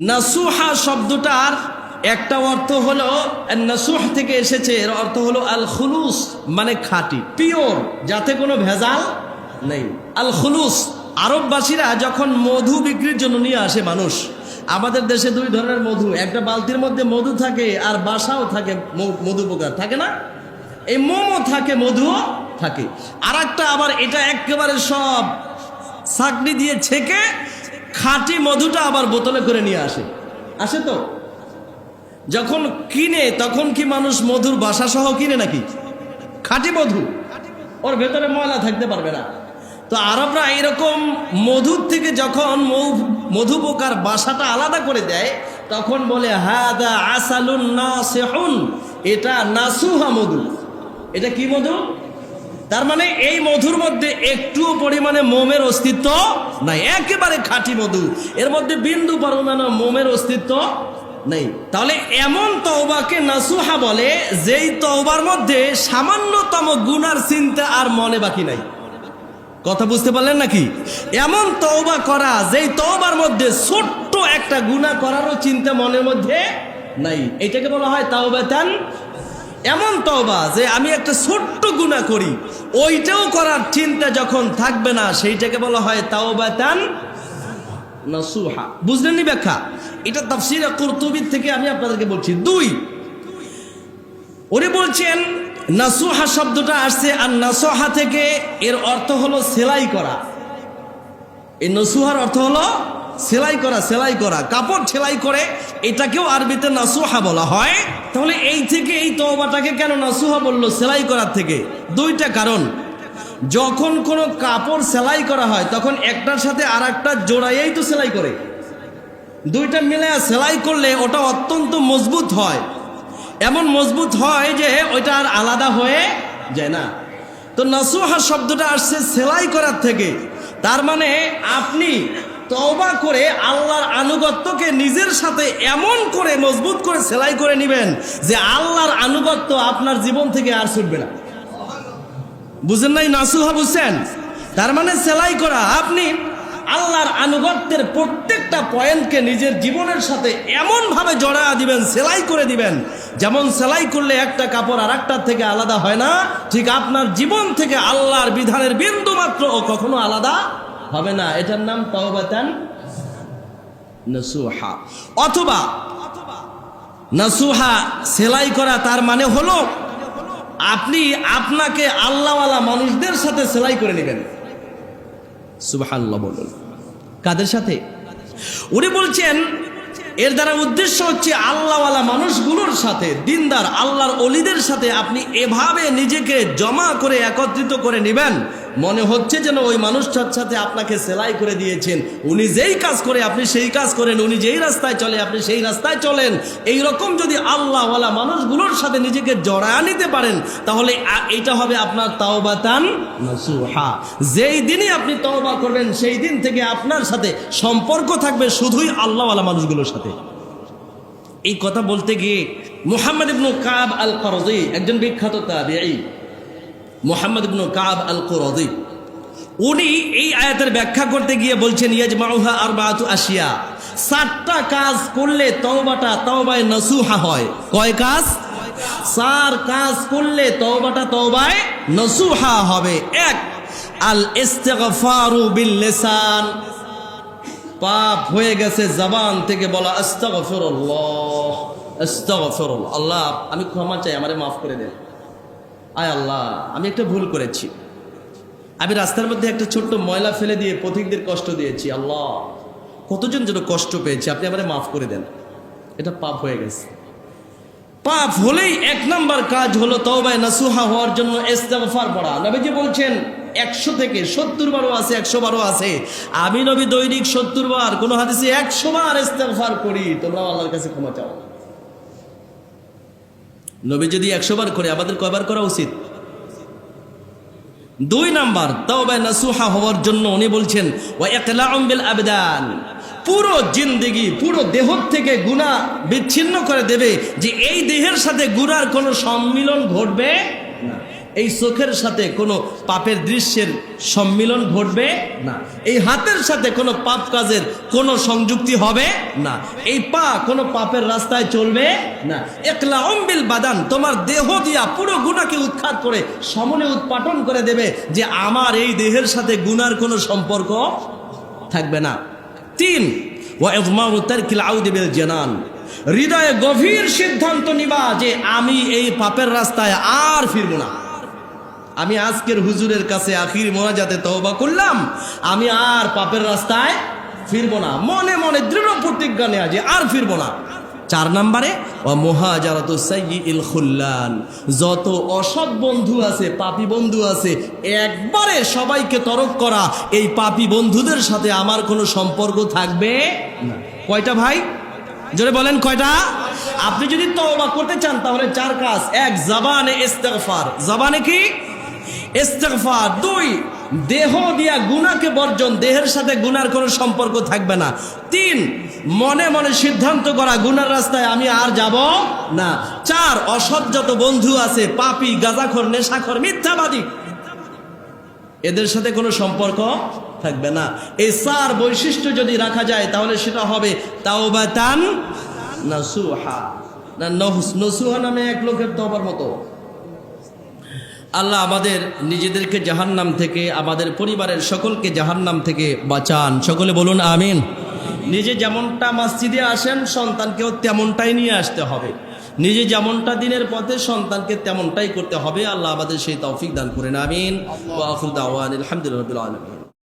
নাসুহা শব্দটার একটা অর্থ হলো, নাসুহ থেকে এসেছে, এর অর্থ হলো আল খুলুস, মানে খাঁটি, পিওর, যাতে কোনো ভেজাল নেই। আল খুলুস, আরববাসীরা যখন মধু বিক্রির জন্য নিয়ে আসে মানুষ, আমাদের দেশে দুই ধরনের মধু, একটা বালতির মধ্যে মধু থাকে আর বাসাও থাকে মধু পোকার, থাকে না? এই মোমও থাকে, মধুও থাকে। আর একটা আবার এটা একেবারে সব ছাঁকনি দিয়ে ছেঁকে খাঁটি মধুটা আবার বোতলে করে নিয়ে আসে তো। যখন কিনে তখন কি মানুষ মধুর বাসা সহ কিনে নাকি? খাঁটি মধু, ওর ভেতরে ময়লা থাকতে পারবে না। তো আরবরা এরকম মধুর থেকে যখন মধু পোকার বাসাটা আলাদা করে দেয়, তখন বলে হাদা আসালুন নাসিহুন, এটা নাসুহা মধু। এটা কি মধু? তার মানে এই মধুর মধ্যে একটুও পরিমাণে মোমের অস্তিত্ব নাই, একেবারে খাঁটি মধু, এর মধ্যে বিন্দু পরিমাণ মোমের অস্তিত্ব নেই। তাহলে এমন তওবাকে নাসুহা বলে যেই তওবার মধ্যে সামান্যতম গুনার চিন্তা আর মনে বাকি নাই। কথা বুঝতে পারলেন নাকি? এমন তওবা করা যেই তওবার মধ্যে ছোট্ট একটা গুনাহ করারও চিন্তা মনের মধ্যে নাই, এটাকে বলা হয় তাওবাতান। এমন তওবা যে আমি একটা ছোট্ট গুনাহ করি, ওইটাও করার চিন্তা যখন থাকবে না, সেইটাকে বলা হয় তাওবাতান নাসুহা। বুঝলেন নি ব্যাখ্যা? এটা তাফসীরে কুরতুবী থেকে আমি আপনাদেরকে বলছি। দুই, উনি বলছেন নাসুহা শব্দটা আসছে আর নাসুহা থেকে, এর অর্থ হলো সেলাই করা। এই নাসুহার অর্থ হলো সেলাই করা, সেলাই করা, কাপড় সেলাই করে, এটাকেও আরবিতে নাসুহা বলা হয়। তাহলে এই থেকে এই তওবাটাকে কেন নাসুহা বললো সেলাই করার থেকে? দুইটা কারণ। যখন কোনো কাপড় সেলাই করা হয় তখন একটার সাথে আর একটা জোড়াইয়েই তো সেলাই করে, দুইটা মিলে সেলাই করলে ওটা অত্যন্ত মজবুত হয়, এমন মজবুত হয় যে ওইটা আর আলাদা হয়ে যায় না। তো নাসুহা শব্দটা আসছে সেলাই করার থেকে। তার মানে আপনি তওবা করে আল্লাহর আনুগত্যকে নিজের সাথে এমন করে মজবুত করে সেলাই করে নেবেন যে আল্লাহর আনুগত্য আপনার জীবন থেকে আর ছুটবে না। বুঝেন নাই? নাসুহা বুঝছেন? তার মানে সেলাই করা, আপনি আল্লাহর আনুগত্যের প্রত্যেকটা পয়েন্টকে নিজের জীবনের সাথে এমন ভাবে জড়া দিবেন, সেলাই করে দিবেন, যেমন সেলাই করলে একটা কাপড় আর একটার থেকে আলাদা হয় না, ঠিক আপনার জীবন থেকে আল্লাহর বিধানের বিন্দু মাত্র ও কখনো আলাদা হবে না। এটার নাম তাওবাতান নাসুহা। অথবা নাসুহা সেলাই করা, তার মানে হলো আপনি আপনাকে আল্লাহওয়ালা মানুষদের সাথে সেলাই করে নেবেন। সুবহানাল্লাহ বলুন। কাদের সাথে? উনি বলছেন এর দ্বারা উদ্দেশ্য হচ্ছে আল্লাহওয়ালা মানুষগুলোর সাথে, দিনদার আল্লাহর ওলিদের সাথে আপনি এভাবে নিজেকে জমা করে একত্রিত করে নেবেন, মনে হচ্ছে যেন ওই মানুষটার সাথে আপনাকে সেলাই করে দিয়েছেন। উনি যেই কাজ করে আপনি সেই কাজ করেন, উনি যেই রাস্তায় চলে আপনি সেই রাস্তায় চলেন। এইরকম যদি আল্লাহওয়ালা মানুষগুলোর সাথে নিজেকে জড়ায় নিতে পারেন, তাহলে এটা হবে আপনার তাওবাতান নাসুহা। যেই দিনই আপনি তওবা করবেন সেই দিন থেকে আপনার সাথে সম্পর্ক থাকবে শুধুই আল্লাহওয়ালা মানুষগুলোর সাথে। এই কথা বলতে গিয়ে মুহাম্মদ ইবনে কাব আল কুরযী, একজন বিখ্যাত তাবিঈ, মুহাম্মদ ইবনে কাব আল কুরযী, উনি এই আয়াতের ব্যাখ্যা করতে গিয়ে বলছেন ইয়াজমাউহা আরবাআতু আশিয়া, 7টা কাজ করলে তওবাটা তাওবায়ে নাসুহা হয়। কয় কাজ? 4 কাজ করলে তওবাটা তাওবায়ে নাসুহা হবে। 1, আল ইস্তিগফারু বিল লিসান, পাপ হয়ে গেছে জবান থেকে বলা আস্তাগফিরুল্লাহ, আস্তাগফিরুল্লাহ, আল্লাহ আমি ক্ষমা চাই, আমারে মাফ করে দেন। আয় আল্লাহ আমি একটা ভুল করেছি, আমি রাস্তার মধ্যে একটা ছোট্ট ময়লা ফেলে দিয়ে পথিকদের কষ্ট দিয়েছি, আল্লাহ কতজন যেন কষ্ট পেয়েছে, আপনি আমারে মাফ করে দেন। এটা পাপ হয়ে গেছে। পাপ হলেই 1 নম্বর কাজ হলো তওবায়ে নাসুহা হওয়ার জন্য ইস্তিগফার পড়া। নবীজি বলছেন 100 থেকে 70 বারও আছে, 100 বারও আছে। আমি নবী দৈনিক 70 বার, কোন হাদিসে 100 বার ইস্তিগফার করি, তোমরা আল্লাহর কাছে ক্ষমা চাও। নবী যদি 100 বার করে, আমাদের কয়বার করা উচিত? 2 নাম্বার তাওবায়ে নাসুহা হওয়ার জন্য উনি বলছেন ওয়া ইকলাউম বিল আবদান, পুরো জিন্দেগি, পুরো দেহ থেকে গুনাহ বিচ্ছিন্ন করে দেবে, যে এই দেহের সাথে গুনার কোনো সম্মিলন ঘটবে না। এই চোখের সাথে কোনো পাপের দৃশ্যের সম্মিলন ঘটবে না, এই হাতের সাথে কোনো পাপ কাজের কোনো সংযুক্তি হবে না, এই পা কোনো পাপের রাস্তায় চলবে না। একলা অম্বিল বাদান, তোমার দেহ দিয়া পুরো গুনাহকে উৎখাত করে সমনে উৎপাটন করে দেবে যে আমার এই দেহের সাথে গুনার কোনো সম্পর্ক থাকবে না। 3 ওয়া ইযমাউ তারকিল আউদি বিল জানান, হৃদয়ে গভীর সিদ্ধান্ত নিবা যে আমি এই পাপের রাস্তায় আর ফিরবো না। আমি আজকের হুজুরের কাছে আখির মোনাজাতে তওবা করলাম, আমি আর পাপের রাস্তায় ফিরবো না। মনে মনে দৃঢ় প্রতিজ্ঞা নেয়া যে আর ফিরবো না। 4 নম্বরে ওয়া মুহাজারাতু সাইয়্যিল খুল্লান, যত অসৎ বন্ধু আছে, পাপী বন্ধু আছে, একবারে সবাইকে তরক করা। এই পাপী বন্ধুদের সাথে আমার কোনো সম্পর্ক থাকবে না। কয়টা ভাই? জোরে বলেন কয়টা? আপনি যদি তওবা করতে চান তাহলে 4 কাজ। 1 জবানে ইস্তিগফার, জবানে কি? ইস্তিগফার। 2 দেহ দিয়া গুনাহকে বর্জন, দেহের সাথে গুনার কোনো সম্পর্ক থাকবে না। 3 মনে মনে সিদ্ধান্ত করা গুনার রাস্তায় আমি আর যাব না। 4 অসৎ যত বন্ধু আছে, পাপী, গাঁজাখোর, নেশাখোর, মিথ্যাবাদী, এদের সাথে কোনো সম্পর্ক থাকবে না। এই 4 বৈশিষ্ট্য যদি রাখা যায় তাহলে সেটা হবে তাওবাতান নাসুহা। না নসুহা নামে এক লোকের তওবার মতো। আল্লাহ আমাদের নিজেদেরকে জাহান্নাম থেকে, আমাদের পরিবারের সকলকে জাহান্নাম থেকে বাঁচান। সকলে বলুন আমিন। নিজে যেমনটা মসজিদে আসেন সন্তানকেও তেমনটাই নিয়ে আসতে হবে, নিজে যেমনটা দিনের পথে সন্তানকে তেমনটাই করতে হবে। আল্লাহ আমাদের সেই তৌফিক দান করেন, আমিন। ওয়া আখিরু দাওয়ানা আলহামদুলিল্লাহি রাব্বিল আলামিন।